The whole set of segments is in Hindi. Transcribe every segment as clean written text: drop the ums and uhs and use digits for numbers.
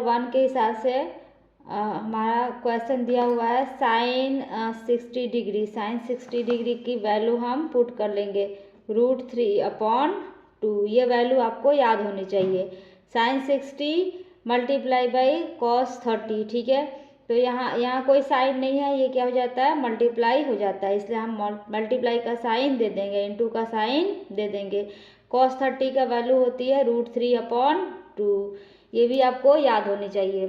नंबर 1 के हिसाब से हमारा क्वेश्चन दिया हुआ है साइन 60 डिग्री। साइन 60 डिग्री की वैल्यू हम पुट कर लेंगे √3/2। ये वैल्यू आपको याद होनी चाहिए। साइन 60 मल्टीप्लाई बाई कॉस 30, ठीक है। तो यहाँ कोई साइन नहीं है, ये क्या हो जाता है, मल्टीप्लाई हो जाता है, इसलिए हम मल्टीप्लाई का साइन दे देंगे, इंटू का साइन दे देंगे। कॉस 30 का वैल्यू होती है √3/2। ये भी आपको याद होनी चाहिए।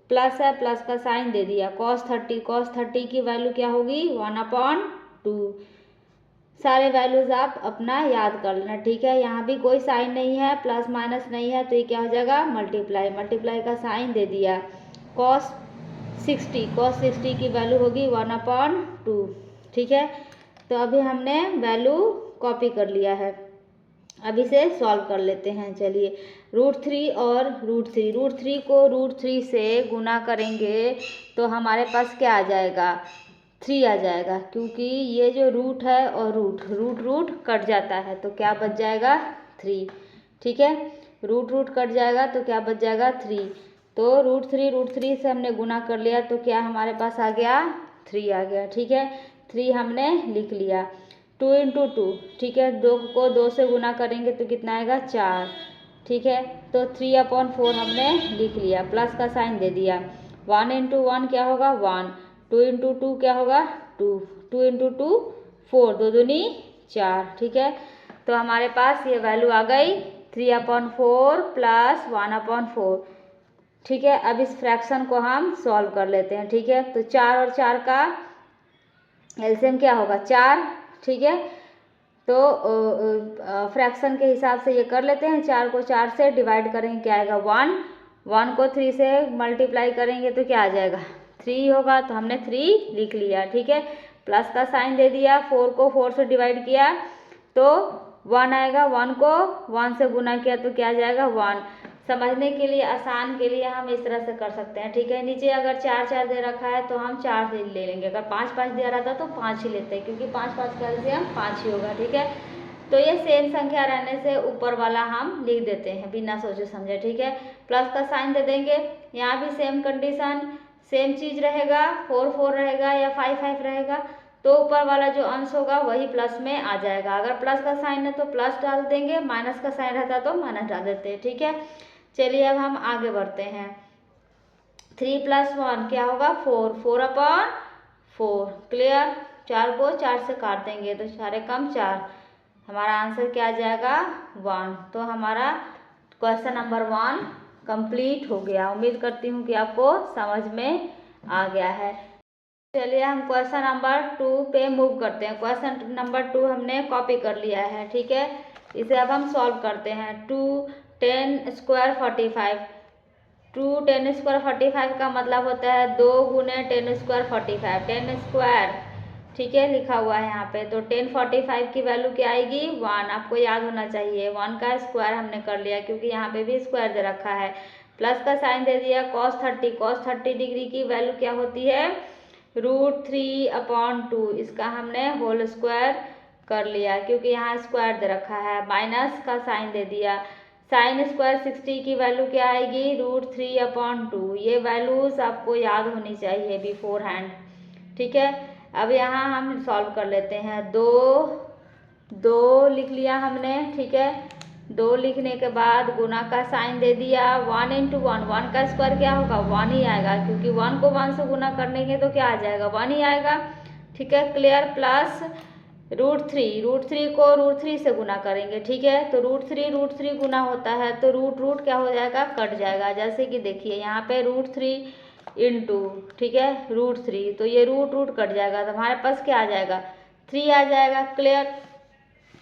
प्लस है, प्लस का साइन दे दिया। कॉस 30 की वैल्यू क्या होगी, 1/2। सारे वैल्यूज आप अपना याद कर लेना, ठीक है। यहाँ भी कोई साइन नहीं है, प्लस माइनस नहीं है, तो ये क्या हो जाएगा, मल्टीप्लाई का साइन दे दिया। कॉस 60 की वैल्यू होगी 1/2, ठीक है। तो अभी हमने वैल्यू कॉपी कर लिया है। अब इसे सॉल्व कर लेते हैं। चलिए, √3 और √3 को √3 से गुना करेंगे तो हमारे पास क्या आ जाएगा, 3 आ जाएगा, क्योंकि ये जो रूट है और रूट कट जाता है तो क्या बच जाएगा, 3, ठीक है। रूट कट जाएगा तो क्या बच जाएगा, 3। तो √3 से हमने गुना कर लिया तो क्या हमारे पास आ गया, 3 आ गया, ठीक है। 3 हमने लिख लिया। 2 × 2, ठीक है, 2 को 2 से गुना करेंगे तो कितना आएगा, 4, ठीक है। तो 3/4 हमने लिख लिया, प्लस का साइन दे दिया। 1 × 1 क्या होगा, 1। 2 × 2 क्या होगा, 2। 2 × 2 4, 2 दूनी 4, ठीक है। तो हमारे पास ये वैल्यू आ गई 3/4 प्लस 1/4, ठीक है। अब इस फ्रैक्शन को हम सॉल्व कर लेते हैं, ठीक है। तो 4 और 4 का एलसीएम क्या होगा, 4, ठीक है। तो फ्रैक्शन के हिसाब से ये कर लेते हैं। 4 को 4 से डिवाइड करेंगे, क्या आएगा, 1। 1 को 3 से मल्टीप्लाई करेंगे तो क्या आ जाएगा, 3 होगा, तो हमने 3 लिख लिया, ठीक है। प्लस का साइन दे दिया। 4 को 4 से डिवाइड किया तो 1 आएगा, 1 को 1 से गुना किया तो क्या आ जाएगा, 1। समझने के लिए, आसान के लिए हम इस तरह से कर सकते हैं, ठीक है। नीचे अगर 4 4 दे रखा है तो हम 4 ले लेंगे, अगर 5 5 दिया रहता तो 5 ही लेते हैं, क्योंकि 5 5 का एलसीएम 5 ही होगा, ठीक है। तो ये सेम संख्या रहने से ऊपर वाला हम लिख देते हैं बिना सोचे समझे, ठीक है। प्लस का साइन दे देंगे। यहाँ भी सेम कंडीशन, सेम चीज रहेगा, 4 4 रहेगा या 5 5 रहेगा, तो ऊपर वाला जो अंश होगा वही प्लस में आ जाएगा। अगर प्लस का साइन है तो प्लस डाल देंगे, माइनस का साइन रहता तो माइनस डाल देते हैं, ठीक है। चलिए अब हम आगे बढ़ते हैं। 3 + 1 क्या होगा, 4, 4/4, क्लियर। 4 को 4 से काट देंगे तो 4 कम 4, हमारा आंसर क्या आ जाएगा, 1। तो हमारा क्वेश्चन नंबर 1 कंप्लीट हो गया। उम्मीद करती हूँ कि आपको समझ में आ गया है। चलिए हम क्वेश्चन नंबर 2 पे मूव करते हैं। क्वेश्चन नंबर 2 हमने कॉपी कर लिया है, ठीक है। इसे अब हम सॉल्व करते हैं। 2 10 स्क्वायर 45। 2 10 स्क्वायर 45 का मतलब होता है 2 × 10 स्क्वायर 45, 10 स्क्वायर, ठीक है, लिखा हुआ है यहाँ पे। तो 10 45 की वैल्यू क्या आएगी, 1। आपको याद होना चाहिए, 1 का स्क्वायर हमने कर लिया, क्योंकि यहाँ पे भी स्क्वायर दे रखा है। प्लस का साइन दे दिया। cos 30 डिग्री की वैल्यू क्या होती है, √3/2। इसका हमने होल स्क्वायर कर लिया, क्योंकि यहाँ स्क्वायर दे रखा है। माइनस का साइन दे दिया। साइन स्क्वायर 60 की वैल्यू क्या आएगी, √3/2। ये वैल्यूज आपको याद होनी चाहिए बिफोर हैंड, ठीक है। अब यहाँ हम सॉल्व कर लेते हैं। 2 लिख लिया हमने, ठीक है। 2 लिखने के बाद गुना का साइन दे दिया। 1 × 1, 1 का स्क्वायर क्या होगा, 1 ही आएगा, क्योंकि 1 को 1 से गुना करने तो क्या आ जाएगा, 1 ही आएगा, ठीक है, क्लियर। प्लस √3 को √3 से गुना करेंगे, ठीक है। तो √3 गुना होता है तो रूट क्या हो जाएगा, कट जाएगा। जैसे कि देखिए यहाँ पे √3 × ठीक है √3, तो ये रूट कट जाएगा, तो हमारे पास क्या आ जाएगा, 3 आ जाएगा, क्लियर।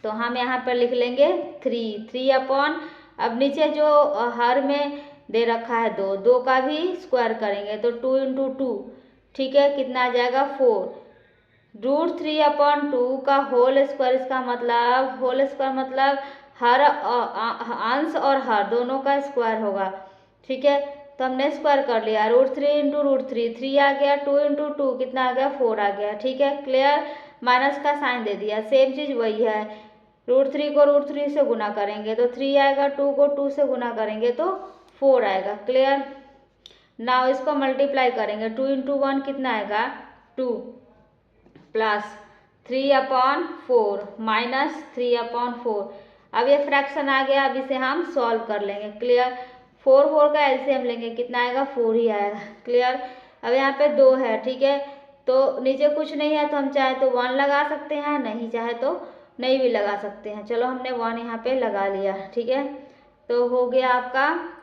तो हम यहाँ पर लिख लेंगे 3/, अब नीचे जो हर में दे रखा है 2 का भी स्क्वायर करेंगे तो 2 × 2, ठीक है, कितना आ जाएगा, 4। √3/2 का होल स्क्वायर, इसका मतलब होल स्क्वायर मतलब हर अंश और हर दोनों का स्क्वायर होगा, ठीक है। तो हमने स्क्वायर कर लिया। √3 × √3, 3 आ गया। 2 × 2 कितना आ गया, 4 आ गया, ठीक है, क्लियर। माइनस का साइन दे दिया, सेम चीज वही है। √3 को √3 से गुना करेंगे तो 3 आएगा, 2 को 2 से गुना करेंगे तो 4 आएगा, क्लियर। नाउ इसको मल्टीप्लाई करेंगे, 2 इंटू 1 कितना आएगा 2 प्लस 3/4 माइनस 3/4। अब ये फ्रैक्शन आ गया, अब इसे हम सॉल्व कर लेंगे। क्लियर। 4 का एलसीएम लेंगे, कितना आएगा 4 ही आएगा। क्लियर। अब यहाँ पे 2 है, ठीक है, तो नीचे कुछ नहीं है तो हम चाहे तो 1 लगा सकते हैं, नहीं चाहे तो नहीं भी लगा सकते हैं। चलो हमने 1 यहाँ पे लगा लिया, ठीक है। तो हो गया आपका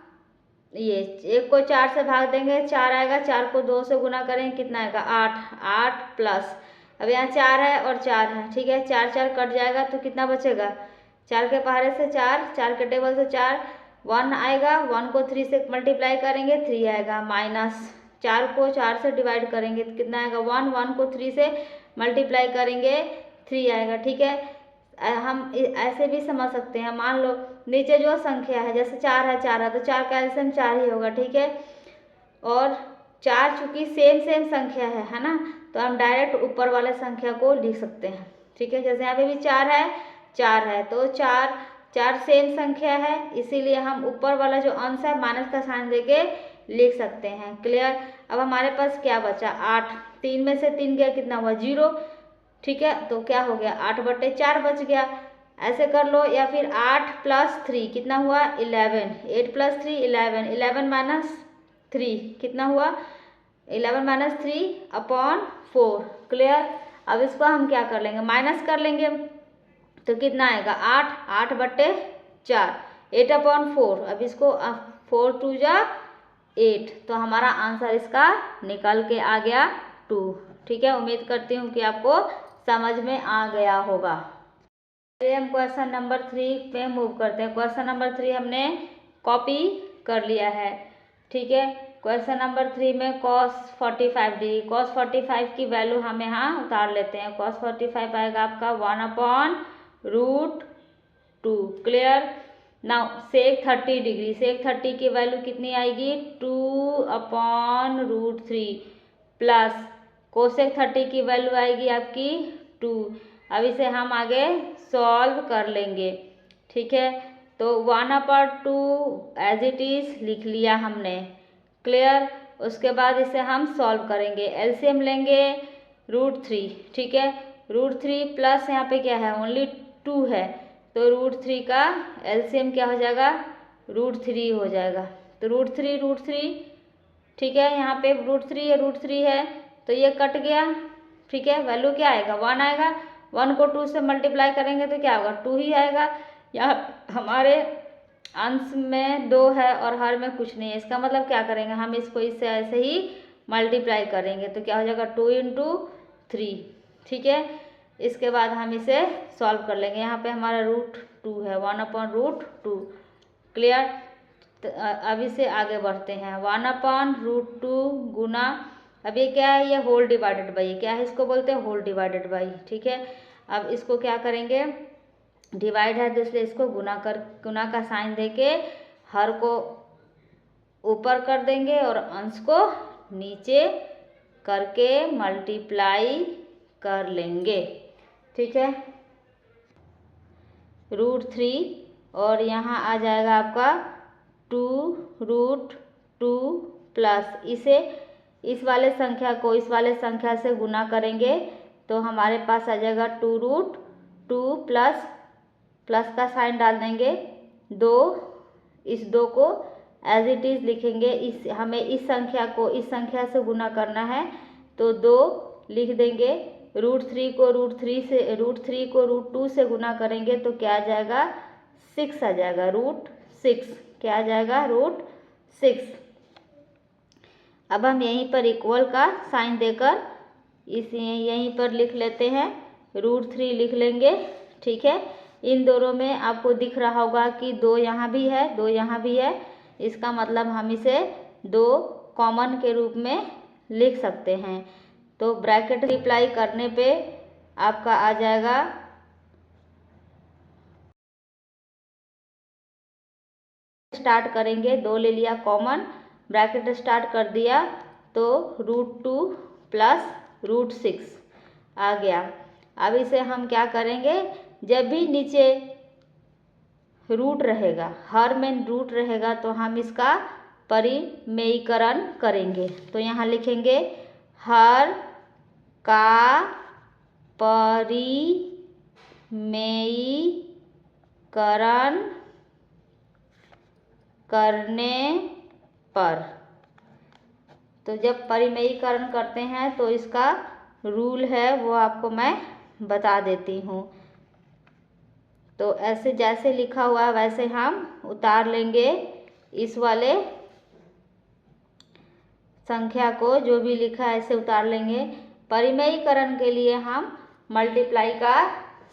ये, 1 को 4 से भाग देंगे 4 आएगा, 4 को 2 से गुना करेंगे कितना आएगा 8 प्लस, अब यहाँ 4 है और 4 है, ठीक है, 4 4 कट जाएगा तो कितना बचेगा 4 के पहाड़े से 4, 4 के टेबल से 4, 1 आएगा, 1 को 3 से मल्टीप्लाई करेंगे 3 आएगा, माइनस 4 को 4 से डिवाइड करेंगे तो कितना आएगा 1, 1 को 3 से मल्टीप्लाई करेंगे 3 आएगा, ठीक है। हम ऐसे भी समझ सकते हैं, मान लो नीचे जो संख्या है जैसे 4 है तो 4 का एलसीएम 4 ही होगा, ठीक है। और 4 चूंकि सेम संख्या है ना, तो हम डायरेक्ट ऊपर वाले संख्या को लिख सकते हैं, ठीक है। जैसे यहाँ पे भी 4 है तो 4 सेम संख्या है, इसीलिए हम ऊपर वाला जो अंश है माइनस का साइन देके लिख सकते हैं। क्लियर। अब हमारे पास क्या बचा 8, 3 में से 3 गया कितना हुआ 0, ठीक है, तो क्या हो गया 8/4 बच गया। ऐसे कर लो, या फिर 8 + 3 कितना हुआ 11, 8 + 3 11, 11 माइनस 3 कितना हुआ 11 - 3/4। क्लियर। अब इसको हम क्या कर लेंगे माइनस कर लेंगे, तो कितना आएगा 8/4 8/4। अब इसको 4 2 जा 8, तो हमारा आंसर इसका निकल के आ गया 2, ठीक है। उम्मीद करती हूँ कि आपको समझ में आ गया होगा। चलिए हम क्वेश्चन नंबर 3 पे मूव करते हैं। क्वेश्चन नंबर 3 हमने कॉपी कर लिया है, ठीक है। क्वेश्चन नंबर 3 में cos 45 डिग्री, cos 45 की वैल्यू हम यहाँ उतार लेते हैं। cos 45 आएगा आपका 1/√2। Clear. Now sec 30 degree, sec 30 की वैल्यू कितनी आएगी 2/√3 प्लस कोसेक 30 की वैल्यू आएगी आपकी 2। अब इसे हम आगे सॉल्व कर लेंगे, ठीक है। तो 1/2 एज इट इज लिख लिया हमने। क्लियर। उसके बाद इसे हम सॉल्व करेंगे, एलसीएम लेंगे √3, ठीक है। √3 प्लस यहाँ पे क्या है ओनली 2 है, तो √3 का एलसीएम क्या हो जाएगा √3 हो जाएगा। तो √3 ठीक है, यहाँ पे √3 है तो ये कट गया, ठीक है। वैल्यू क्या आएगा 1 आएगा, 1 को 2 से मल्टीप्लाई करेंगे तो क्या होगा 2 ही आएगा। यहाँ हमारे अंश में 2 है और हर में कुछ नहीं है, इसका मतलब क्या करेंगे हम इसको इससे ऐसे ही मल्टीप्लाई करेंगे तो क्या हो जाएगा 2 × 3, ठीक है। इसके बाद हम इसे सॉल्व कर लेंगे। यहाँ पे हमारा √2 है 1/√2। क्लियर। अब इसे आगे बढ़ते हैं 1/√2 गुना, अब ये क्या है ये होल डिवाइडेड बाई, क्या है इसको बोलते हैं होल डिवाइडेड बाई, ठीक है। अब इसको क्या करेंगे डिवाइड है तो इसलिए इसको गुना का साइन देके हर को ऊपर कर देंगे और अंश को नीचे करके मल्टीप्लाई कर लेंगे, ठीक है। √3 और यहाँ आ जाएगा आपका 2√2 प्लस इसे इस वाले संख्या को इस वाले संख्या से गुना करेंगे तो हमारे पास आ जाएगा 2√2 प्लस का साइन डाल देंगे 2, इस 2 को एज इट इज़ लिखेंगे। हमें इस संख्या को इस संख्या से गुना करना है तो 2 लिख देंगे। √3 को √2 से गुना करेंगे तो क्या आ जाएगा 6 आ जाएगा, √6 क्या आ जाएगा √6। अब हम यहीं पर इक्वल का साइन देकर यहीं पर लिख लेते हैं, √3 लिख लेंगे, ठीक है। इन दोनों में आपको दिख रहा होगा कि 2 यहाँ भी है 2 यहाँ भी है, इसका मतलब हम इसे 2 कॉमन के रूप में लिख सकते हैं। तो ब्रैकेट रिप्लाई करने पे आपका आ जाएगा स्टार्ट करेंगे, 2 ले लिया कॉमन, ब्रैकेट स्टार्ट कर दिया तो √2 प्लस √6 आ गया। अब इसे हम क्या करेंगे जब भी नीचे रूट रहेगा हर में रूट रहेगा तो हम इसका परिमेयीकरण करेंगे। तो यहाँ लिखेंगे हर का परिमेयीकरण करने पर। तो जब परिमेयीकरण करते हैं तो इसका रूल है वो आपको मैं बता देती हूँ। तो ऐसे जैसे लिखा हुआ है वैसे हम उतार लेंगे इस वाले संख्या को, जो भी लिखा है ऐसे उतार लेंगे। परिमेयीकरण के लिए हम मल्टीप्लाई का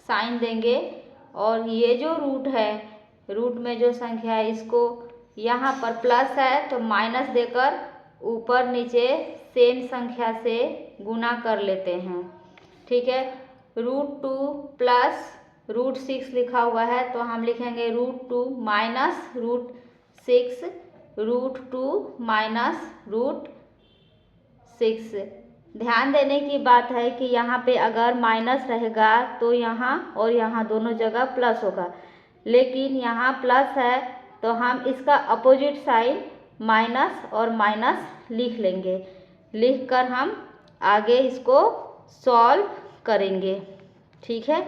साइन देंगे और ये जो रूट है, रूट में जो संख्या है इसको यहाँ पर प्लस है तो माइनस देकर ऊपर नीचे सेम संख्या से गुना कर लेते हैं। ठीक है, √2 प्लस √6 लिखा हुआ है तो हम लिखेंगे √2 माइनस √6, √2 माइनस √6। ध्यान देने की बात है कि यहाँ पे अगर माइनस रहेगा तो यहाँ और यहाँ दोनों जगह प्लस होगा, लेकिन यहाँ प्लस है तो हम इसका अपोजिट साइन माइनस और माइनस लिख लेंगे। लिखकर हम आगे इसको सॉल्व करेंगे। ठीक है,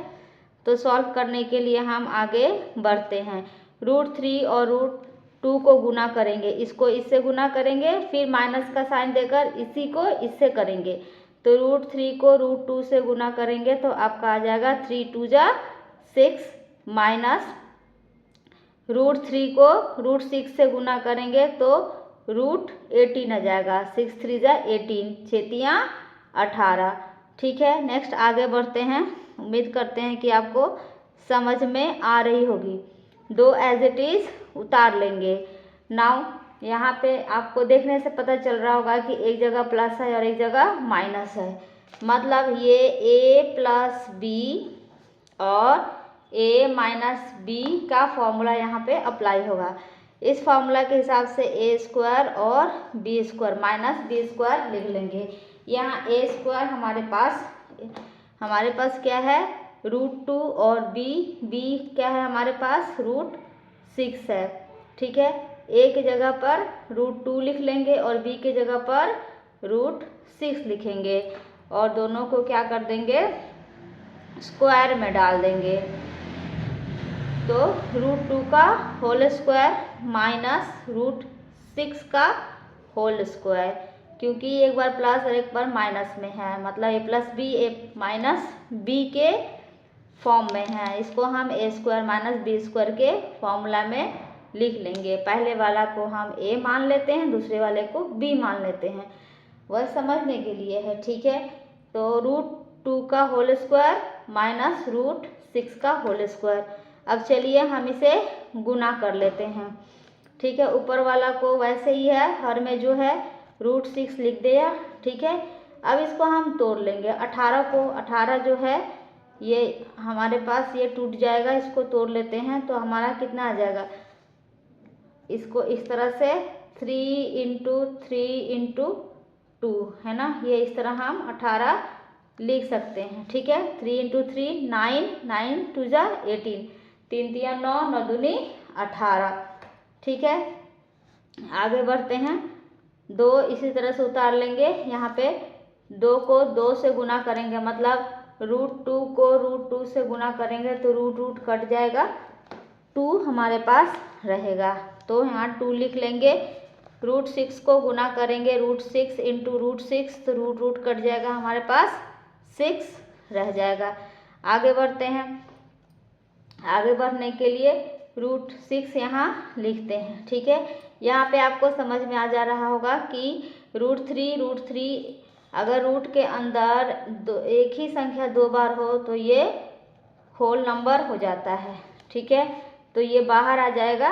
तो सॉल्व करने के लिए हम आगे बढ़ते हैं। √3 और √2 को गुना करेंगे, इसको इससे गुना करेंगे, फिर माइनस का साइन देकर इसी को इससे करेंगे। तो √3 को √2 से गुना करेंगे तो आपका आ जाएगा 3 2 जा 6 माइनस √3 को √6 से गुना करेंगे तो √18 आ जाएगा। 6 3 जा 18, 6 18। ठीक है, नेक्स्ट आगे बढ़ते हैं। उम्मीद करते हैं कि आपको समझ में आ रही होगी। दो एज इट इज उतार लेंगे। नाउ यहाँ पे आपको देखने से पता चल रहा होगा कि एक जगह प्लस है और एक जगह माइनस है, मतलब ये a प्लस बी और a माइनस बी का फॉर्मूला यहाँ पे अप्लाई होगा। इस फॉर्मूला के हिसाब से a स्क्वायर और b square minus b square लिख लेंगे। यहाँ a स्क्वायर हमारे पास क्या है √2 और b क्या है हमारे पास √6 है। ठीक है, a की जगह पर √2 लिख लेंगे और b की जगह पर √6 लिखेंगे और दोनों को क्या कर देंगे स्क्वायर में डाल देंगे। तो √2 का होल स्क्वायर माइनस √6 का होल स्क्वायर, क्योंकि एक बार प्लस और एक बार माइनस में है, मतलब a plus B a minus B के फॉर्म में है। इसको हम a square minus B square के फॉर्मूला में लिख लेंगे। पहले वाला को हम a मान लेते हैं, दूसरे वाले को b मान लेते हैं, वह समझने के लिए है। ठीक है, तो √2 का होल स्क्वायर माइनस √6 का होल स्क्वायर। अब चलिए हम इसे गुना कर लेते हैं। ठीक है, ऊपर वाला को वैसे ही है, हर में जो है √6 लिख दिया। ठीक है, अब इसको हम तोड़ लेंगे। 18 जो है ये हमारे पास ये टूट जाएगा, इसको तोड़ लेते हैं तो हमारा कितना आ जाएगा, इसको इस तरह से 3 × 3 × 2 है ना, ये इस तरह हम 18 लिख सकते हैं। ठीक है, 3 × 3 9, 9 2 जा 18, 3 3 9, 9 दूनी 18। ठीक है, आगे बढ़ते हैं। 2 इसी तरह से उतार लेंगे। यहाँ पे 2 को 2 से गुना करेंगे, मतलब √2 को √2 से गुना करेंगे तो रूट कट जाएगा, 2 हमारे पास रहेगा। तो यहाँ 2 लिख लेंगे। √6 को गुना करेंगे √6 × √6 तो रूट कट जाएगा, हमारे पास 6 रह जाएगा। आगे बढ़ते हैं। आगे बढ़ने के लिए √6 यहाँ लिखते हैं। ठीक है, यहाँ पे आपको समझ में आ जा रहा होगा कि √3 अगर रूट के अंदर एक ही संख्या 2 बार हो तो ये होल नंबर हो जाता है। ठीक है, तो ये बाहर आ जाएगा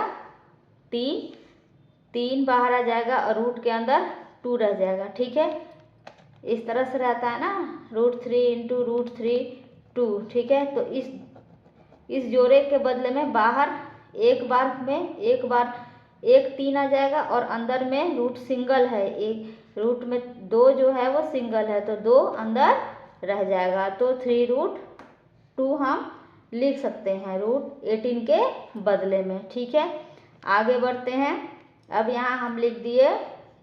3 बाहर आ जाएगा और रूट के अंदर 2 रह जाएगा। ठीक है, इस तरह से रहता है ना, √3 × √3 2। ठीक है, तो इस जोड़े के बदले में बाहर एक बार 3 आ जाएगा और अंदर में रूट सिंगल है, एक रूट में 2 जो है वो सिंगल है तो 2 अंदर रह जाएगा। तो 3√2 हम लिख सकते हैं √18 के बदले में। ठीक है, आगे बढ़ते हैं। अब यहाँ हम लिख दिए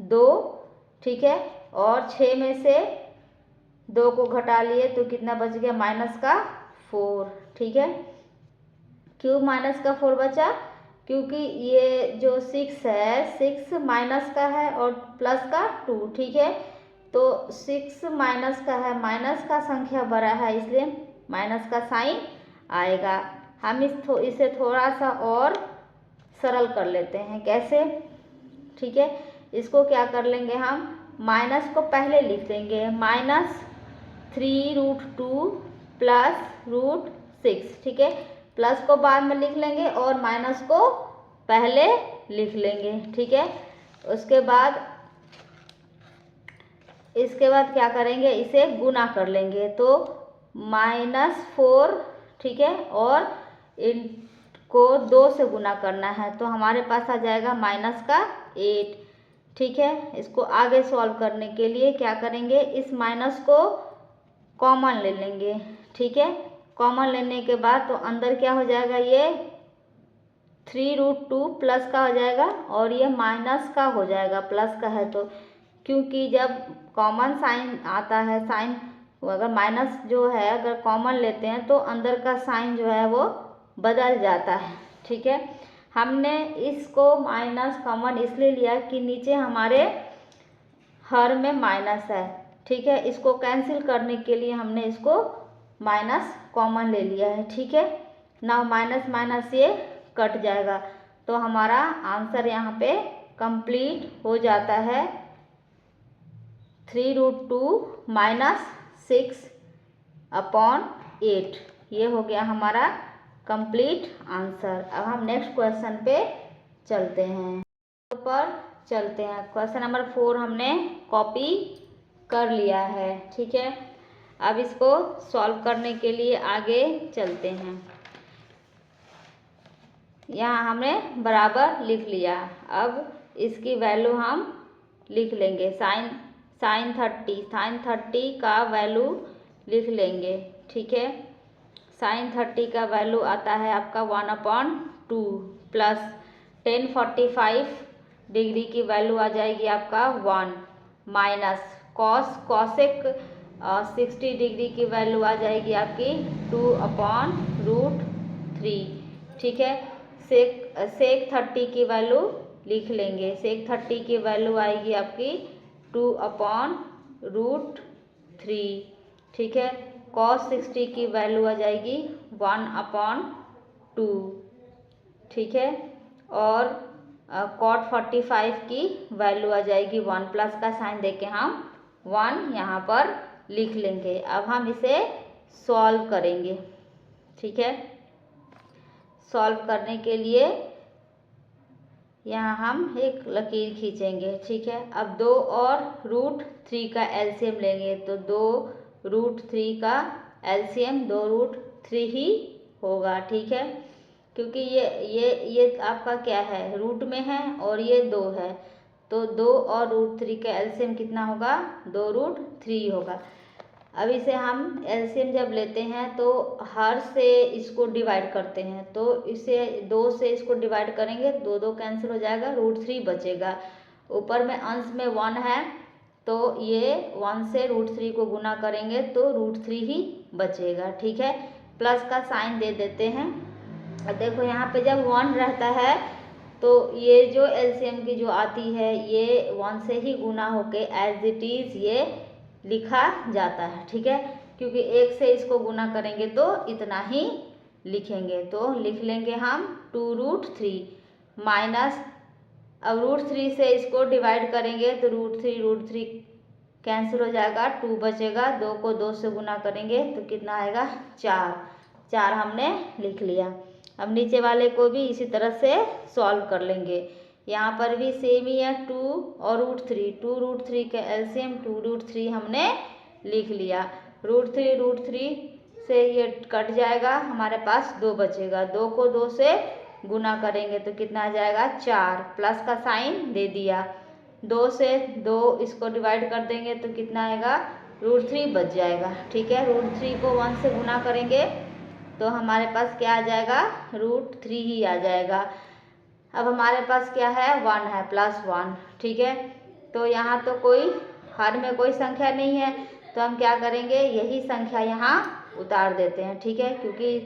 2, ठीक है, और 6 में से 2 को घटा लिए तो कितना बच गया, -4, ठीक है। क्यों -4 बचा, क्योंकि ये जो 6 है, 6 माइनस का है और प्लस का 2, ठीक है। तो 6 माइनस का है, माइनस का संख्या बड़ा है, इसलिए माइनस का साइन आएगा। हम इसे थोड़ा सा और सरल कर लेते हैं, कैसे, ठीक है। इसको क्या कर लेंगे, हम माइनस को पहले लिख देंगे, -3√2 + √6, ठीक है। प्लस को बाद में लिख लेंगे और माइनस को पहले लिख लेंगे, ठीक है। इसके बाद क्या करेंगे, इसे गुना कर लेंगे, तो -4, ठीक है, और इनको 2 से गुना करना है, तो हमारे पास आ जाएगा -8, ठीक है। इसको आगे सॉल्व करने के लिए क्या करेंगे, इस माइनस को कॉमन ले लेंगे, ठीक है। कॉमन लेने के बाद तो अंदर क्या हो जाएगा, ये 3√2 प्लस का हो जाएगा और ये माइनस का हो जाएगा, प्लस का है तो, क्योंकि जब कॉमन साइन आता है, साइन अगर माइनस जो है अगर कॉमन लेते हैं तो अंदर का साइन जो है वो बदल जाता है, ठीक है। हमने इसको माइनस कॉमन इसलिए लिया कि नीचे हमारे हर में माइनस है, ठीक है। इसको कैंसिल करने के लिए हमने इसको माइनस कॉमन ले लिया है, ठीक है ना। माइनस माइनस ये कट जाएगा, तो हमारा आंसर यहाँ पे कंप्लीट हो जाता है, 3√2 - 6/8, ये हो गया हमारा कंप्लीट आंसर। अब हम नेक्स्ट क्वेश्चन पे चलते हैं, क्वेश्चन नंबर 4 हमने कॉपी कर लिया है, ठीक है। अब इसको सॉल्व करने के लिए आगे चलते हैं। यहाँ हमने बराबर लिख लिया, अब इसकी वैल्यू हम लिख लेंगे, साइन 30 का वैल्यू लिख लेंगे, ठीक है। साइन 30 का वैल्यू आता है आपका 1/2 प्लस tan 45 डिग्री की वैल्यू आ जाएगी आपका 1 माइनस कॉसेक 60 डिग्री की वैल्यू आ जाएगी आपकी 2/√3, ठीक है। सेक 30 की वैल्यू लिख लेंगे, सेक 30 की वैल्यू आएगी आपकी 2/√3, ठीक है। cos 60 की वैल्यू आ जाएगी 1/2, ठीक है। और cot 45 की वैल्यू आ जाएगी 1, प्लस का साइन देके हम 1 यहाँ पर लिख लेंगे। अब हम इसे सॉल्व करेंगे, ठीक है। सॉल्व करने के लिए यहाँ हम एक लकीर खींचेंगे, ठीक है। अब 2 और √3 का एलसीएम लेंगे, तो 2√3 का एलसीएम 2√3 ही होगा, ठीक है। क्योंकि ये आपका क्या है, रूट में है और ये 2 है, तो 2 और √3 का एलसीएम कितना होगा, 2√3 होगा। अब इसे हम एलसीएम जब लेते हैं तो हर से इसको डिवाइड करते हैं, तो इसे 2 से इसको डिवाइड करेंगे, 2 कैंसिल हो जाएगा, √3 बचेगा। ऊपर में अंश में 1 है, तो ये 1 से √3 को गुना करेंगे तो √3 ही बचेगा, ठीक है। प्लस का साइन दे देते हैं। अब देखो यहाँ पे जब 1 रहता है तो ये जो एलसीएम की जो आती है ये 1 से ही गुना होके एज इट इज़ ये लिखा जाता है, ठीक है। क्योंकि 1 से इसको गुना करेंगे तो इतना ही लिखेंगे, तो लिख लेंगे हम 2√3 माइनस, अब √3 से इसको डिवाइड करेंगे तो √3 कैंसिल हो जाएगा, 2 बचेगा, 2 को 2 से गुना करेंगे तो कितना आएगा, 4 हमने लिख लिया। अब नीचे वाले को भी इसी तरह से सॉल्व कर लेंगे। यहाँ पर भी सेम ही है, 2 और √3 का एलसीएम 2√3 हमने लिख लिया। √3 से ये कट जाएगा, हमारे पास 2 बचेगा, 2 को 2 से गुना करेंगे तो कितना आ जाएगा, 4, प्लस का साइन दे दिया। 2 से 2 इसको डिवाइड कर देंगे तो कितना आएगा, √3 बच जाएगा, ठीक है। √3 को 1 से गुना करेंगे तो हमारे पास क्या आ जाएगा, √3 ही आ जाएगा। अब हमारे पास क्या है, 1 है, +1, ठीक है। तो यहाँ तो कोई हर में कोई संख्या नहीं है, तो हम क्या करेंगे, यही संख्या यहाँ उतार देते हैं, ठीक है। क्योंकि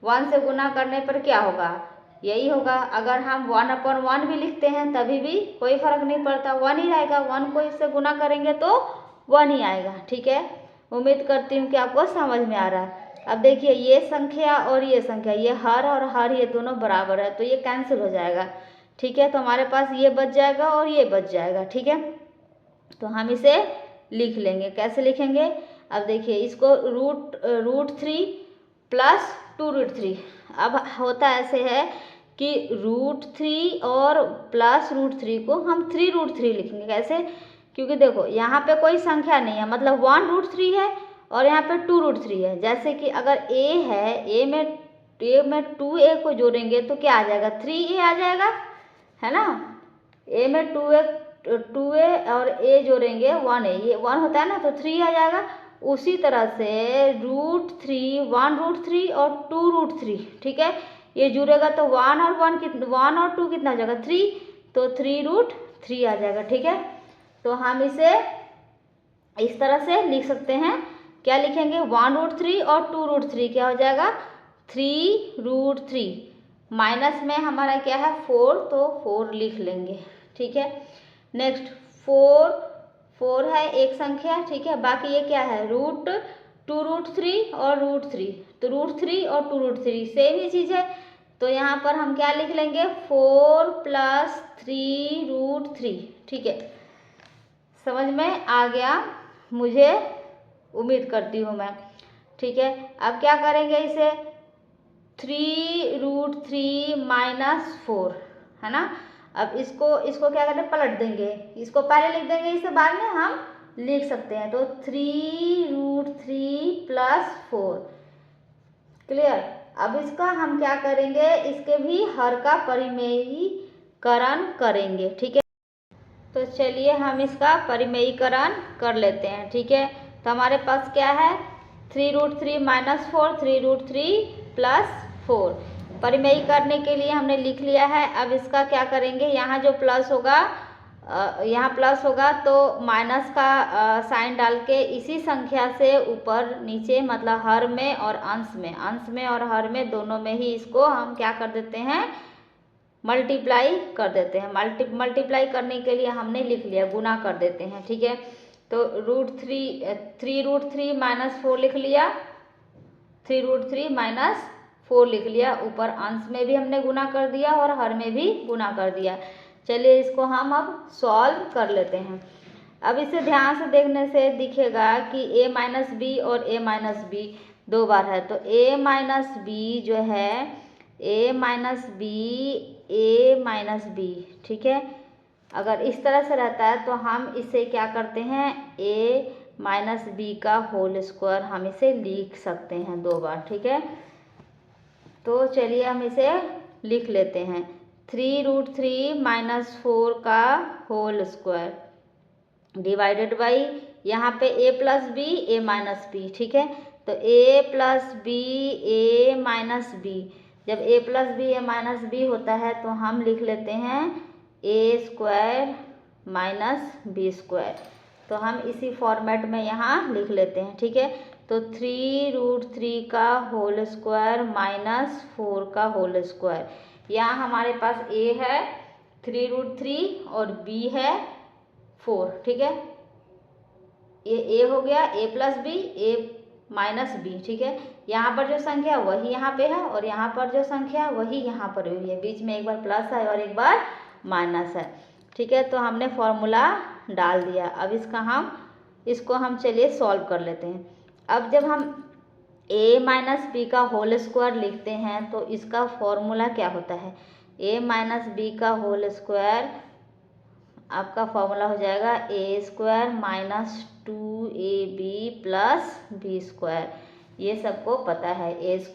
1 से गुना करने पर क्या होगा, यही होगा। अगर हम 1/1 भी लिखते हैं तभी भी कोई फर्क नहीं पड़ता, 1 ही रहेगा। 1 को इससे गुना करेंगे तो 1 ही आएगा, ठीक है। उम्मीद करती हूँ कि आपको समझ में आ रहा है। अब देखिए, ये संख्या और ये संख्या, ये हर और हर ये दोनों बराबर है, तो ये कैंसिल हो जाएगा, ठीक है। तो हमारे पास ये बच जाएगा और ये बच जाएगा, ठीक है। तो हम इसे लिख लेंगे, कैसे लिखेंगे। अब देखिए, इसको √3 + 2√3। अब होता ऐसे है कि √3 और +√3 को हम 3√3 लिखेंगे। कैसे, क्योंकि देखो यहाँ पे कोई संख्या नहीं है, मतलब 1√3 है और यहाँ पे 2√3 है। जैसे कि अगर a है, a में 2a को जोड़ेंगे तो क्या आ जाएगा, 3a आ जाएगा, है ना। a में 2a और a जोड़ेंगे 1a, ये 1 होता है ना, तो 3 आ जाएगा। उसी तरह से √3, 1√3 और 2√3, ठीक है, ये जुड़ेगा तो 1 और 2 कितना हो जाएगा, 3, तो 3√3 आ जाएगा, ठीक है। तो हम इसे इस तरह से लिख सकते हैं। क्या लिखेंगे, 1√3 और 2√3 क्या हो जाएगा, 3√3। माइनस में हमारा क्या है, 4, तो 4 लिख लेंगे, ठीक है। नेक्स्ट 4 है एक संख्या, ठीक है। बाकी ये क्या है, √2√3 और √3, तो √3 और 2√3 सेम ही चीज़ है। तो यहाँ पर हम क्या लिख लेंगे, 4 + 3√3, ठीक है। समझ में आ गया, मुझे उम्मीद करती हूँ मैं, ठीक है। अब क्या करेंगे इसे, 3√3 - 4, है ना। अब इसको क्या करें, पलट देंगे, इसको पहले लिख देंगे, इसे बाद में हम लिख सकते हैं। तो 3√3 + 4, क्लियर। अब इसका हम क्या करेंगे, इसके भी हर का परिमेयीकरण करेंगे, ठीक है। तो चलिए हम इसका परिमेयीकरण कर लेते हैं, ठीक है। तो हमारे पास क्या है, 3√3 - 4, 3√3 + 4। परिमेयी करने के लिए हमने लिख लिया है। अब इसका क्या करेंगे, यहाँ जो प्लस होगा, यहाँ प्लस होगा तो माइनस का साइन डाल के इसी संख्या से ऊपर नीचे, मतलब हर में और अंश में और हर में दोनों में ही इसको हम क्या कर देते हैं, मल्टीप्लाई कर देते हैं। मल्टीप्लाई करने के लिए हमने लिख लिया, गुना कर देते हैं, ठीक है। तो 3√3 - 4 लिख लिया, 3√3 - 4 लिख लिया। ऊपर अंश में भी हमने गुना कर दिया और हर में भी गुना कर दिया। चलिए इसको हम अब सॉल्व कर लेते हैं। अब इसे ध्यान से देखने से दिखेगा कि a - b और a - b 2 बार है, तो a - b जो है, a - b, ठीक है। अगर इस तरह से रहता है तो हम इसे क्या करते हैं, a - b का होल स्क्वायर हम इसे लिख सकते हैं 2 बार, ठीक है। तो चलिए हम इसे लिख लेते हैं, 3√3 - 4 का होल स्क्वायर डिवाइडेड बाई, यहाँ पे a + b, a - b, ठीक है। तो a + b, a - b, जब a + b, a - b होता है तो हम लिख लेते हैं a² - b²। तो हम इसी फॉर्मेट में यहाँ लिख लेते हैं, ठीक है। तो 3√3 का होल स्क्वायर - 4 का होल स्क्वायर, यहाँ हमारे पास a है 3√3 और b है 4, ठीक है। ये a हो गया, a + b, a - b, ठीक है। यहाँ पर जो संख्या वही यहाँ पे है और यहाँ पर जो संख्या वही यहाँ पर हुई है, बीच में एक बार प्लस है और एक बार माइनस है, ठीक है। तो हमने फॉर्मूला डाल दिया। अब इसको हम चलिए सॉल्व कर लेते हैं। अब जब हम a - b का होल स्क्वायर लिखते हैं तो इसका फॉर्मूला क्या होता है, a - b का होल स्क्वायर आपका फॉर्मूला हो जाएगा a² - 2ab + b²। ये सबको पता है, a² -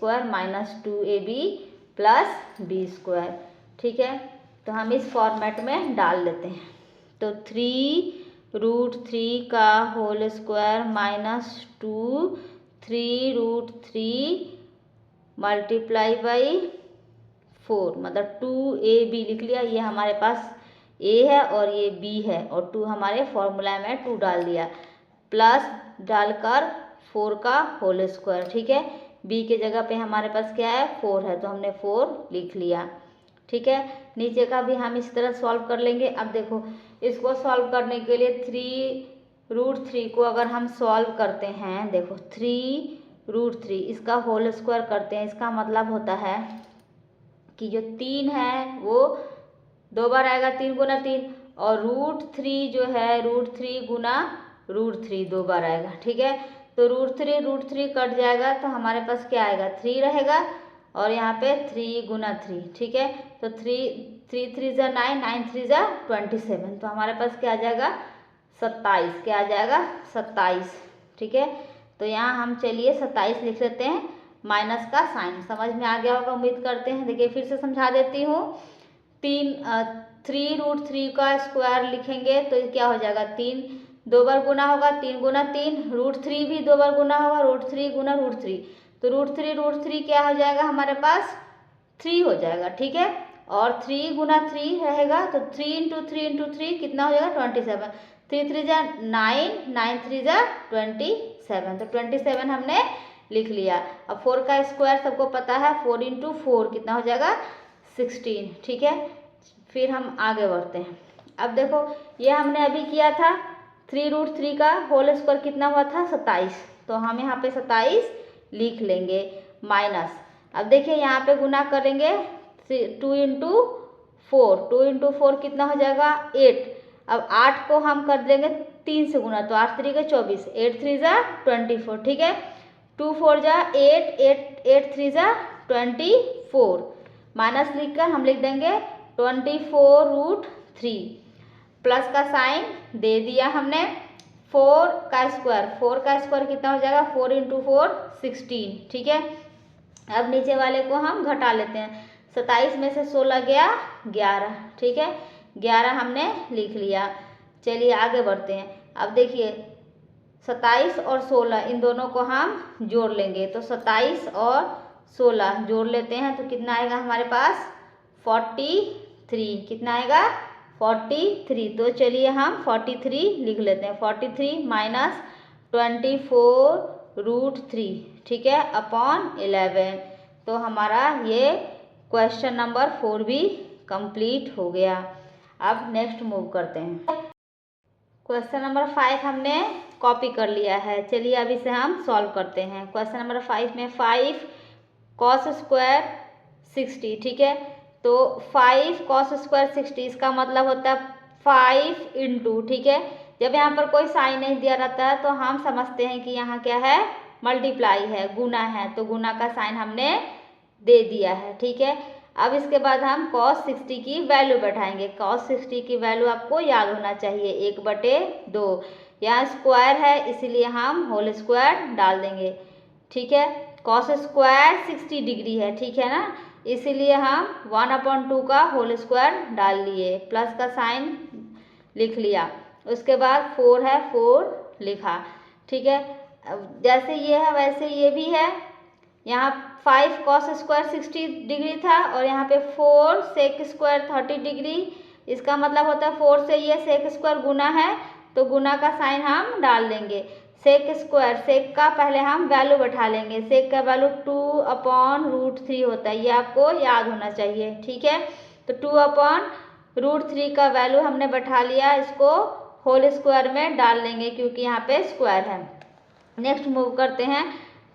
2ab + b², ठीक है। तो हम इस फॉर्मेट में डाल देते हैं। तो 3√3 का होल स्क्वायर - 2, 3√3 × 4 4, मतलब 2ab लिख लिया। ये हमारे पास a है और ये b है और 2 हमारे फॉर्मूला में 2 डाल दिया, प्लस डालकर 4 का होल स्क्वायर। ठीक है, b के जगह पे हमारे पास क्या है 4 है, तो हमने 4 लिख लिया। ठीक है, नीचे का भी हम इस तरह सॉल्व कर लेंगे। अब देखो, इसको सॉल्व करने के लिए 3√3 को अगर हम सॉल्व करते हैं, देखो 3√3 इसका होल स्क्वायर करते हैं, इसका मतलब होता है कि जो 3 है वो 2 बार आएगा, 3 गुना 3, और √3 जो है √3 गुना √3 2 बार आएगा। ठीक है, तो √3 कट जाएगा, तो हमारे पास क्या आएगा 3 रहेगा, और यहाँ पे 3 गुना 3। ठीक है, तो 3 3 ज़ा 9, 9 3 ज़ा 27, तो हमारे पास क्या आ जाएगा 27। क्या आ जाएगा 27। ठीक है, तो यहाँ हम चलिए 27 लिख लेते हैं, माइनस का साइन। समझ में आ गया होगा, उम्मीद करते हैं। देखिए फिर से समझा देती हूँ। 3√3 का स्क्वायर लिखेंगे तो क्या हो जाएगा 3 2 बार गुना होगा, 3 गुना 3, √3 भी 2 बार गुना होगा, √3 गुना √3, तो √3 क्या हो जाएगा हमारे पास 3 हो जाएगा। ठीक है, और 3 गुना 3 रहेगा, तो 3 इंटू 3 कितना हो जाएगा 27, 3 3 ज़ा 9, 9 3 ज़ा 27, तो 27 हमने लिख लिया। अब 4 का स्क्वायर सबको पता है, 4 इंटू 4 कितना हो जाएगा 16। ठीक है, फिर हम आगे बढ़ते हैं। अब देखो, ये हमने अभी किया था 3√3 का होल स्क्वायर कितना हुआ था 27, तो हम यहाँ पे 27 लिख लेंगे, माइनस। अब देखिए यहाँ पे गुना करेंगे 2 इंटू 4 कितना हो जाएगा 8। अब 8 को हम कर देंगे 3 से गुना, तो 8 3 के 24, 8 3 ज़ा 24। ठीक है, 2 4 ज़ा 8, 8 3 ज़ा 24, माइनस लिख कर हम लिख देंगे 24√3, प्लस का साइन दे दिया हमने। 4 का स्क्वायर कितना हो जाएगा 4 इंटू 4 16। ठीक है, अब नीचे वाले को हम घटा लेते हैं, 27 में से 16 गया 11। ठीक है, 11 हमने लिख लिया। चलिए आगे बढ़ते हैं। अब देखिए 27 और 16 इन दोनों को हम जोड़ लेंगे, तो 27 और 16 जोड़ लेते हैं तो कितना आएगा हमारे पास 43। कितना आएगा 43। तो चलिए हम 43 लिख लेते हैं, 43 माइनस 24√3। ठीक है, अपॉन 11। तो हमारा ये क्वेश्चन नंबर 4 भी कंप्लीट हो गया। अब नेक्स्ट मूव करते हैं। क्वेश्चन नंबर 5 हमने कॉपी कर लिया है। चलिए अब इसे हम सॉल्व करते हैं। क्वेश्चन नंबर 5 में 5 cos स्क्वायर 60। ठीक है, तो 5 cos स्क्वायर 60 इसका मतलब होता है 5 इंटू। ठीक है, जब यहाँ पर कोई साइन नहीं दिया रहता है तो हम समझते हैं कि यहाँ क्या है मल्टीप्लाई है, गुना है, तो गुना का साइन हमने दे दिया है। ठीक है, अब इसके बाद हम cos 60 की वैल्यू बैठाएंगे। cos 60 की वैल्यू आपको याद होना चाहिए 1/2। यहाँ स्क्वायर है इसीलिए हम होल स्क्वायर डाल देंगे। ठीक है, cos स्क्वायर 60 डिग्री है, ठीक है ना, इसीलिए हम 1/2 का होल स्क्वायर डाल लिए, प्लस का साइन लिख लिया। उसके बाद 4 है 4 लिखा। ठीक है, जैसे ये है वैसे ये भी है। यहाँ 5 cos स्क्वायर 60 डिग्री था और यहाँ पे 4 sec स्क्वायर 30 डिग्री। इसका मतलब होता है 4 से ये sec स्क्वायर गुना है तो गुना का साइन हम डाल देंगे। sec स्क्वायर, sec का पहले हम वैल्यू बैठा लेंगे। sec का वैल्यू 2/√3 होता है, ये आपको याद होना चाहिए। ठीक है, तो 2/√3 का वैल्यू हमने बैठा लिया, इसको होल स्क्वायर में डाल लेंगे क्योंकि यहाँ पे स्क्वायर है। नेक्स्ट मूव करते हैं।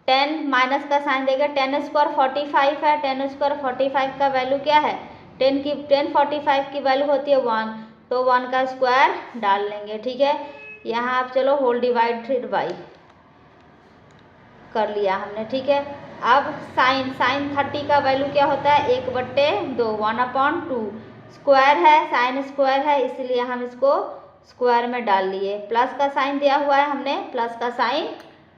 10 माइनस का साइन देगा, 10 स्क्वायर 45 है, 10 स्क्वायर 45 का वैल्यू क्या है 10 45 की वैल्यू होती है 1, तो 1 का स्क्वायर डाल लेंगे। ठीक है, यहाँ आप चलो होल डिवाइडेड बाई कर लिया हमने। ठीक है, अब साइन 30 का वैल्यू क्या होता है 1/2, 1/2। स्क्वायर है, साइन स्क्वायर है इसलिए हम इसको स्क्वायर में डाल लिए। प्लस का साइन दिया हुआ है, हमने प्लस का साइन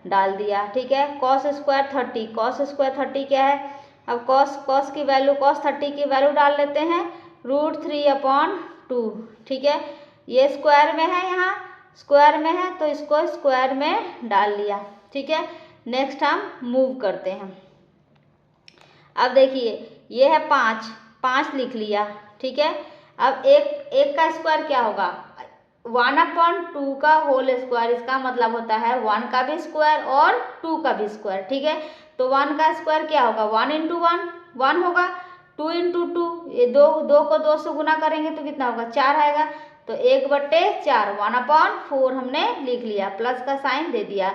डाल दिया। ठीक है, cos स्क्वायर 30, cos स्क्वायर 30 क्या है, अब cos की वैल्यू cos 30 की वैल्यू डाल लेते हैं √3/2। ठीक है, ये स्क्वायर में है, यहाँ स्क्वायर में है तो इसको स्क्वायर में डाल लिया। ठीक है, नेक्स्ट हम मूव करते हैं। अब देखिए ये है 5, 5 लिख लिया, ठीक है। अब एक का स्क्वायर क्या होगा, 1/2 का होल स्क्वायर, इसका मतलब होता है 1 का भी स्क्वायर और 2 का भी स्क्वायर, ठीक है। तो 1 का स्क्वायर क्या होगा, 1 × 1 1 होगा, 2 × 2 ये 2 को 2 से गुना करेंगे तो कितना होगा, 4 आएगा। तो 1/4 1/4 हमने लिख लिया, प्लस का साइन दे दिया,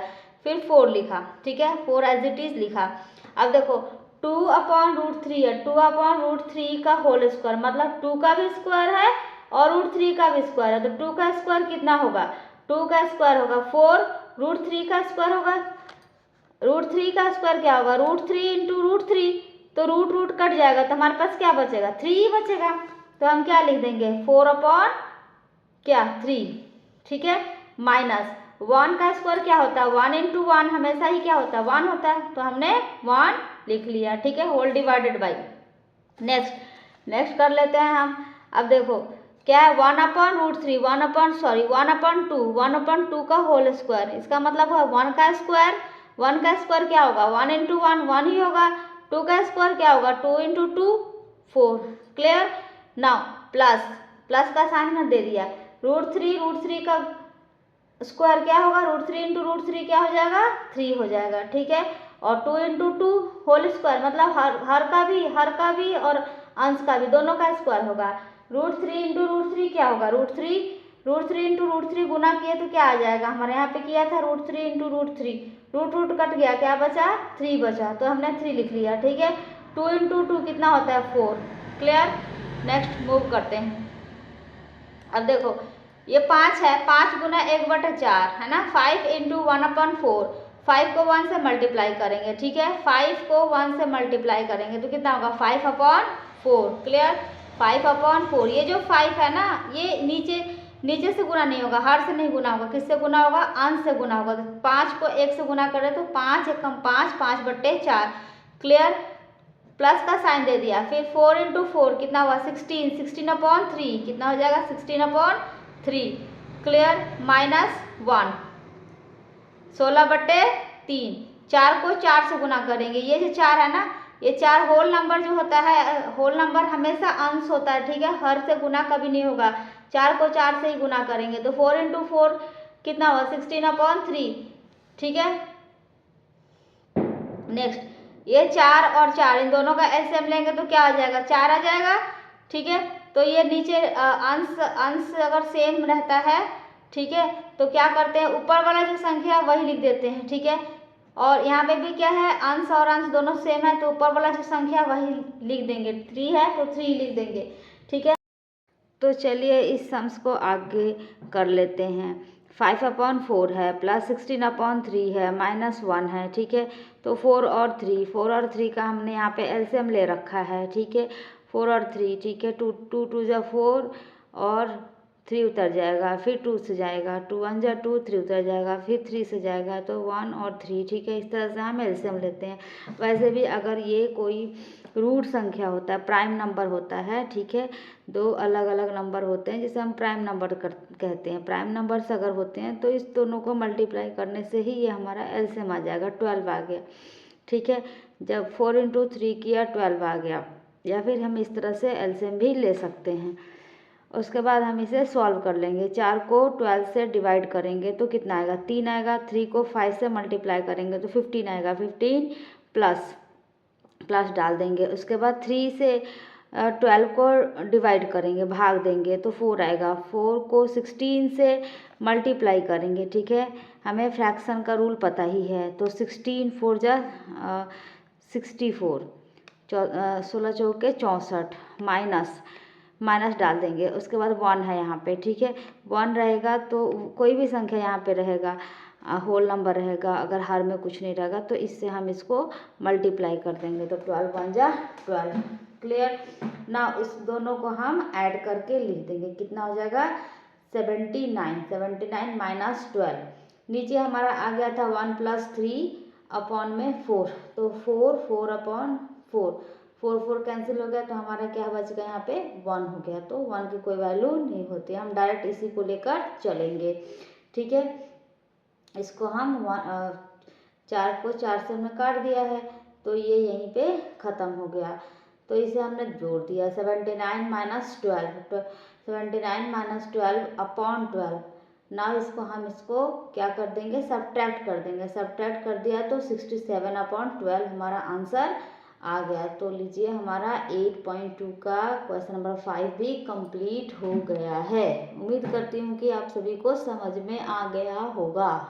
फिर 4 लिखा, ठीक है, 4 एज इट इज लिखा। अब देखो 2/√3 है, 2/√3 का होल स्क्वायर मतलब 2 का भी स्क्वायर है और √3 का भी स्क्वायर है। तो 2 का स्क्वायर कितना होगा, 2 का स्क्वायर होगा 4, √3 का स्क्वायर होगा, √3 का स्क्वायर क्या होगा, √3 × √3, तो रूट कट जाएगा तो हमारे पास क्या बचेगा, 3 बचेगा। तो हम क्या लिख देंगे, 4/3, ठीक है, माइनस 1 का स्क्वायर क्या होता है, 1 × 1 हमेशा ही क्या होता है, 1 होता है, तो हमने 1 लिख लिया, ठीक है, होल डिवाइडेड बाई। नेक्स्ट कर लेते हैं हम। अब देखो क्या है, 1/√3 1/2 का होल स्क्वायर, इसका मतलब है 1 का स्क्वायर क्या होगा, 1 × 1 1 ही होगा, 2 का स्क्वायर क्या होगा, 2 × 2 4, क्लियर। नाउ प्लस का साइन में दे दिया, √3 का स्क्वायर क्या होगा, √3 × √3 क्या हो जाएगा, 3 हो जाएगा, ठीक है। और 2 × 2 होल स्क्वायर मतलब हर का भी और अंश का भी, दोनों का स्क्वायर होगा। √3 × √3 क्या होगा, √3 × √3 गुना किए तो क्या आ जाएगा, हमारे यहाँ पे किया था √3 × √3, रूट कट गया, क्या बचा, 3 बचा, तो हमने 3 लिख लिया, ठीक है। 2 × 2 कितना होता है, 4, क्लियर। नेक्स्ट मूव करते हैं। अब देखो ये 5 है, 5 गुना 1/4 है ना, 5 × 1/4, 5 को 1 से मल्टीप्लाई करेंगे, ठीक है, 5 को 1 से मल्टीप्लाई करेंगे तो कितना होगा, 5/4, क्लियर, 5/4। ये जो 5 है ना, ये नीचे से गुना नहीं होगा, हर से नहीं गुना होगा, किससे गुना होगा, अंश से गुना होगा। तो 5 को 1 से गुना करें तो 5 × 5 5/4, क्लियर, प्लस का साइन दे दिया, फिर 4 × 4 कितना हुआ, 16/3 कितना हो जाएगा, 16/3, क्लियर, -1 16/3, 4 को 4 से गुना करेंगे, ये जो 4 है ना, ये 4 होल नंबर जो होता है, होल नंबर हमेशा अंश होता है, ठीक है, हर से गुना कभी नहीं होगा, 4 को 4 से ही गुना करेंगे। तो 4 × 4 कितना हुआ, 16/3, ठीक है। नेक्स्ट ये 4 और 4 इन दोनों का एलसीएम लेंगे तो क्या आ जाएगा, 4 आ जाएगा, ठीक है। तो ये नीचे अंश अगर सेम रहता है, ठीक है, तो क्या करते हैं, ऊपर वाला जो संख्या वही लिख देते हैं, ठीक है। और यहाँ पे भी क्या है, अंश और अंश दोनों सेम है, तो ऊपर वाला जो संख्या वही लिख देंगे, 3 है तो 3 लिख देंगे, ठीक है। तो चलिए इस सम्स को आगे कर लेते हैं। 5/4 है, प्लस 16/3 है, -1 है, ठीक है। तो 4 और 3 का हमने यहाँ पे एलसीएम ले रखा है, ठीक है, 4 और 3, ठीक है, 2 2 = 4 और 3 उतर जाएगा, फिर 2 से जाएगा, 2 1 = 2, 3 उतर जाएगा, फिर 3 से जाएगा, तो 1 और 3, ठीक है। इस तरह से हम एलसीएम लेते हैं। वैसे भी अगर ये कोई रूट संख्या होता है, प्राइम नंबर होता है, ठीक है, 2 अलग अलग नंबर होते हैं जिसे हम प्राइम नंबर कहते हैं, प्राइम नंबर्स अगर होते हैं तो इस दोनों को मल्टीप्लाई करने से ही ये हमारा एलसीएम आ जाएगा, 12 आ गया, ठीक है। जब 4 × 3 किया 12 आ गया, या फिर हम इस तरह से एलसीएम भी ले सकते हैं। उसके बाद हम इसे सॉल्व कर लेंगे, 4 को 12 से डिवाइड करेंगे तो कितना आएगा, 3 आएगा, 3 को 5 से मल्टीप्लाई करेंगे तो 15 आएगा, 15 प्लस डाल देंगे। उसके बाद 3 से 12 को डिवाइड करेंगे, भाग देंगे तो 4 आएगा, 4 को 16 से मल्टीप्लाई करेंगे, ठीक है, हमें फ्रैक्शन का रूल पता ही है, तो 16 4 = 64, 16 चौके 64, माइनस डाल देंगे। उसके बाद 1 है यहाँ पे, ठीक है, 1 रहेगा तो कोई भी संख्या यहाँ पे रहेगा, होल नंबर रहेगा, अगर हर में कुछ नहीं रहेगा तो इससे हम इसको मल्टीप्लाई कर देंगे, तो 12 1 = 12, क्लियर ना। इस दोनों को हम ऐड करके लिख देंगे, कितना हो जाएगा, 79 -12। नीचे हमारा आ गया था 1 + 3/4, तो 4 4 कैंसिल हो गया, तो हमारा क्या बच गया, यहाँ पे 1 हो गया, तो 1 की कोई वैल्यू नहीं होती, हम डायरेक्ट इसी को लेकर चलेंगे, ठीक है। इसको हम 4 को 4 से हमने काट दिया है, तो ये यहीं पे ख़त्म हो गया। तो इसे हमने जोड़ दिया 79 माइनस 12, 79 माइनस 12 अपॉन 12। ना इसको क्या कर देंगे, सब्ट्रैक्ट कर देंगे। सब्ट्रैक्ट कर दिया तो 67 अपॉन 12 हमारा आंसर आ गया। तो लीजिए हमारा 8.2 का क्वेश्चन नंबर 5 भी कंप्लीट हो गया है। उम्मीद करती हूँ कि आप सभी को समझ में आ गया होगा।